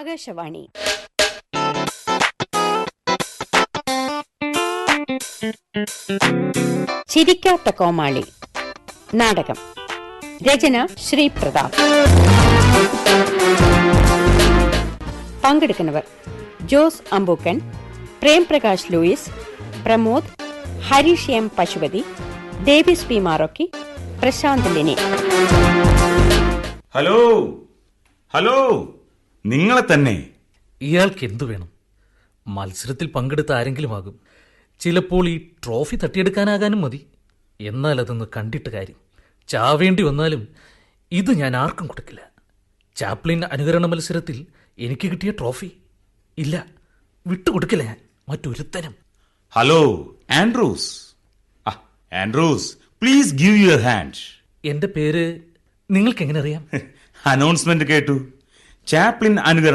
ആകാശവാണി. ചിരിക്കാത്ത കോമാളി നാടകം. രചന ശ്രീ പ്രതാപ്. പങ്കെടുക്കുന്നവർ: Jose Ambookkan, Premprakash Louis, Pramod, Harish M Pashupathi, Davis P Marokki, Prashanth Lini. Hello hello, നിങ്ങളെ തന്നെ. ഇയാൾക്ക് എന്തു വേണം? മത്സരത്തിൽ പങ്കെടുത്ത ആരെങ്കിലും ആകും. ചിലപ്പോൾ ഈ ട്രോഫി തട്ടിയെടുക്കാനാകാനും മതി. എന്നാൽ അതൊന്ന് കണ്ടിട്ട് കാര്യം. ചാവേണ്ടി വന്നാലും ഇത് ഞാൻ ആർക്കും കൊടുക്കില്ല. ചാപ്ലിൻ അനുകരണ മത്സരത്തിൽ എനിക്ക് കിട്ടിയ ട്രോഫി ഇല്ല, വിട്ടുകൊടുക്കില്ല ഞാൻ മറ്റൊരുത്തനും. Hello Andrews. Andrews, please give your hand. എന്റെ പേര് നിങ്ങൾക്ക് എങ്ങനെ അറിയാം? അനൗൺസ്മെന്റ് കേട്ടു. ചാപ്ലിൻ അനുകരണ